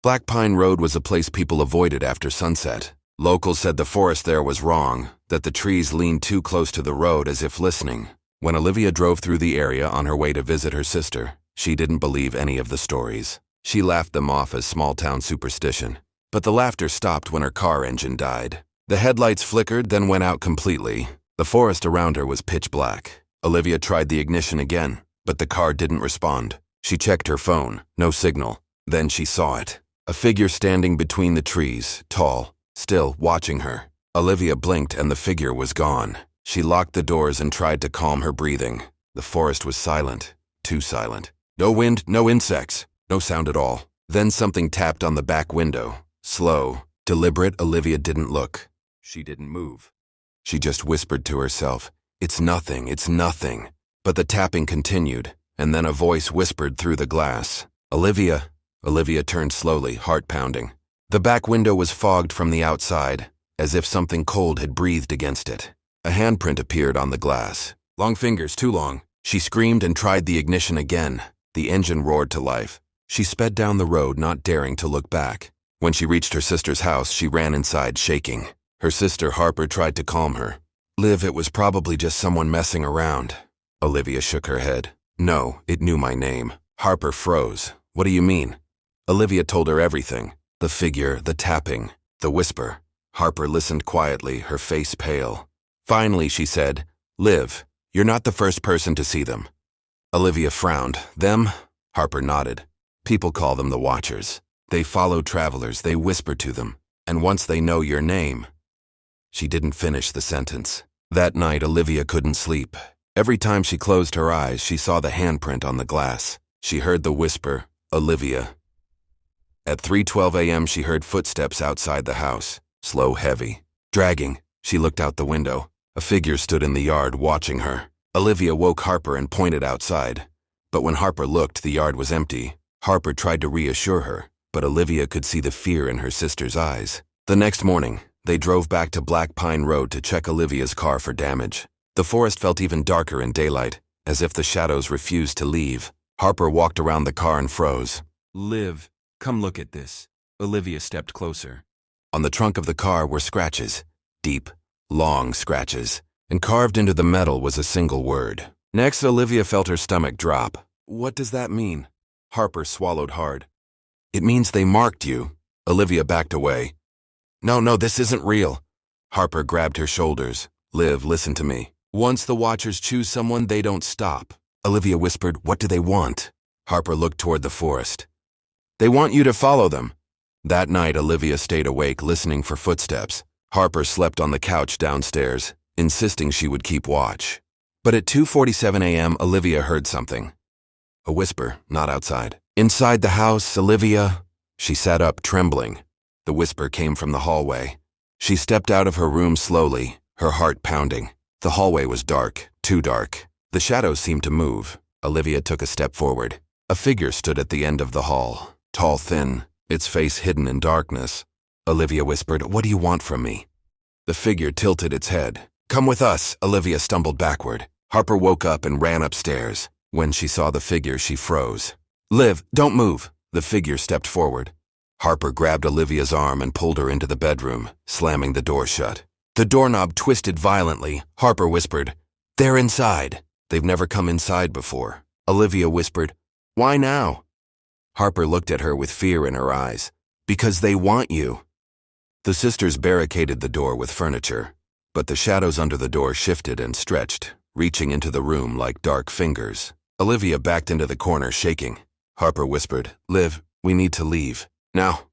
Black Pine Road was a place people avoided after sunset. Locals said the forest there was wrong, that the trees leaned too close to the road as if listening. When Olivia drove through the area on her way to visit her sister, she didn't believe any of the stories. She laughed them off as small-town superstition. But the laughter stopped when her car engine died. The headlights flickered, then went out completely. The forest around her was pitch black. Olivia tried the ignition again, but the car didn't respond. She checked her phone, no signal. Then she saw it. A figure standing between the trees, tall, still watching her. Olivia blinked and the figure was gone. She locked the doors and tried to calm her breathing. The forest was silent, too silent. No wind, no insects, no sound at all. Then something tapped on the back window. Slow, deliberate. Olivia didn't look. She didn't move. She just whispered to herself, "It's nothing, it's nothing." But the tapping continued, and then a voice whispered through the glass. "Olivia." Olivia turned slowly, heart pounding. The back window was fogged from the outside, as if something cold had breathed against it. A handprint appeared on the glass. Long fingers, too long. She screamed and tried the ignition again. The engine roared to life. She sped down the road, not daring to look back. When she reached her sister's house, she ran inside, shaking. Her sister, Harper, tried to calm her. "Liv, it was probably just someone messing around." Olivia shook her head. "No, it knew my name." Harper froze. "What do you mean?" Olivia told her everything. The figure, the tapping, the whisper. Harper listened quietly, her face pale. Finally, she said, "Liv, you're not the first person to see them." Olivia frowned. "Them?" Harper nodded. "People call them the Watchers. They follow travelers, they whisper to them, and once they know your name." She didn't finish the sentence. That night, Olivia couldn't sleep. Every time she closed her eyes, she saw the handprint on the glass. She heard the whisper, "Olivia." At 3:12 a.m., she heard footsteps outside the house, slow, heavy, dragging. She looked out the window. A figure stood in the yard, watching her. Olivia woke Harper and pointed outside. But when Harper looked, the yard was empty. Harper tried to reassure her, but Olivia could see the fear in her sister's eyes. The next morning, they drove back to Black Pine Road to check Olivia's car for damage. The forest felt even darker in daylight, as if the shadows refused to leave. Harper walked around the car and froze. "Liv, come look at this." Olivia stepped closer. On the trunk of the car were scratches, deep, long scratches, and carved into the metal was a single word. Next, Olivia felt her stomach drop. "What does that mean?" Harper swallowed hard. "It means they marked you." Olivia backed away. No, this isn't real." Harper grabbed her shoulders. "Liv, listen to me. Once the Watchers choose someone, they don't stop." Olivia whispered, "What do they want?" Harper looked toward the forest. "They want you to follow them." That night, Olivia stayed awake, listening for footsteps. Harper slept on the couch downstairs, insisting she would keep watch. But at 2:47 a.m., Olivia heard something. A whisper, not outside. "Inside the house, Olivia." She sat up, trembling. The whisper came from the hallway. She stepped out of her room slowly, her heart pounding. The hallway was dark, too dark. The shadows seemed to move. Olivia took a step forward. A figure stood at the end of the hall, tall, thin, its face hidden in darkness. Olivia whispered, "What do you want from me?" The figure tilted its head. "Come with us." Olivia stumbled backward. Harper woke up and ran upstairs. When she saw the figure, she froze. "Liv, don't move." The figure stepped forward. Harper grabbed Olivia's arm and pulled her into the bedroom, slamming the door shut. The doorknob twisted violently. Harper whispered, "They're inside." They've never come inside before. Olivia whispered, "Why now?" Harper looked at her with fear in her eyes. "Because they want you." The sisters barricaded the door with furniture, but the shadows under the door shifted and stretched, reaching into the room like dark fingers. Olivia backed into the corner, shaking. Harper whispered, "Liv, we need to leave. Now."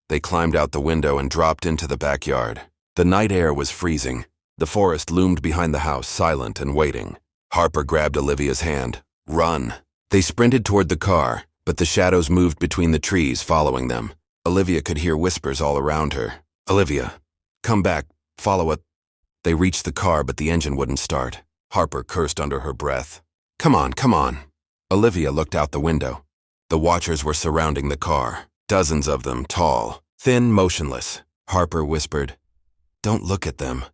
They climbed out the window and dropped into the backyard. The night air was freezing. The forest loomed behind the house, silent and waiting. Harper grabbed Olivia's hand. "Run." They sprinted toward the car, but the shadows moved between the trees, following them. Olivia could hear whispers all around her. "Olivia, come back, follow it." They reached the car, but the engine wouldn't start. Harper cursed under her breath. Come on." Olivia looked out the window. The Watchers were surrounding the car, dozens of them, tall, thin, motionless. Harper whispered, "Don't look at them."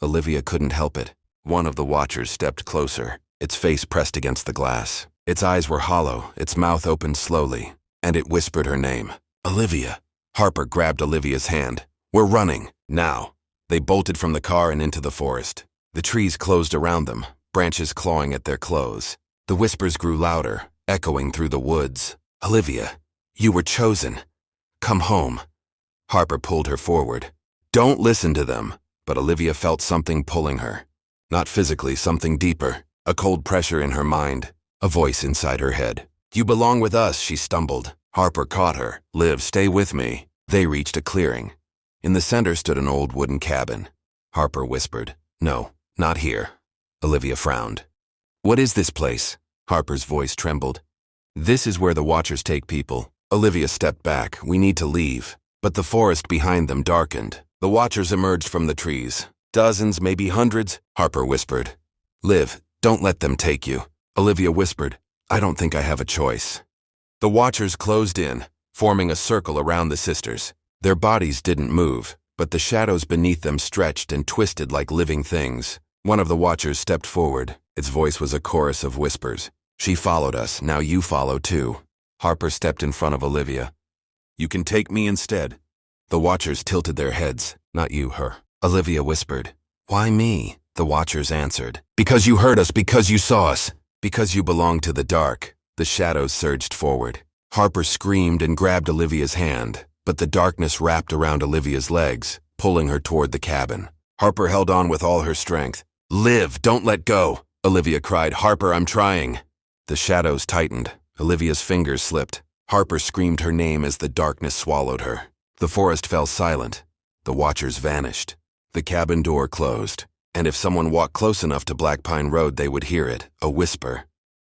Olivia couldn't help it. One of the Watchers stepped closer, its face pressed against the glass. Its eyes were hollow, its mouth opened slowly, and it whispered her name. Olivia. Harper grabbed Olivia's hand. We're running, now. They bolted from the car and into the forest. The trees closed around them, branches clawing at their clothes. The whispers grew louder, echoing through the woods. Olivia, you were chosen. Come home. Harper pulled her forward. Don't listen to them. But Olivia felt something pulling her. Not physically, something deeper. A cold pressure in her mind. A voice inside her head. You belong with us, she stumbled. Harper caught her. Liv, stay with me. They reached a clearing. In the center stood an old wooden cabin. Harper whispered, No, not here. Olivia frowned. What is this place? Harper's voice trembled. This is where the Watchers take people. Olivia stepped back. We need to leave. But the forest behind them darkened. The Watchers emerged from the trees. Dozens, maybe hundreds, Harper whispered. Liv, don't let them take you. Olivia whispered, I don't think I have a choice. The Watchers closed in, forming a circle around the sisters. Their bodies didn't move, but the shadows beneath them stretched and twisted like living things. One of the Watchers stepped forward. Its voice was a chorus of whispers. She followed us, now you follow too. Harper stepped in front of Olivia. You can take me instead. The Watchers tilted their heads. Not you, her. Olivia whispered. Why me? The Watchers answered. Because you heard us, because you saw us. Because you belong to the dark. The shadows surged forward. Harper screamed and grabbed Olivia's hand, but the darkness wrapped around Olivia's legs, pulling her toward the cabin. Harper held on with all her strength. Liv, don't let go, Olivia cried. Harper, I'm trying. The shadows tightened. Olivia's fingers slipped. Harper screamed her name as the darkness swallowed her. The forest fell silent. The Watchers vanished. The cabin door closed, and if someone walked close enough to Black Pine Road, they would hear it, a whisper.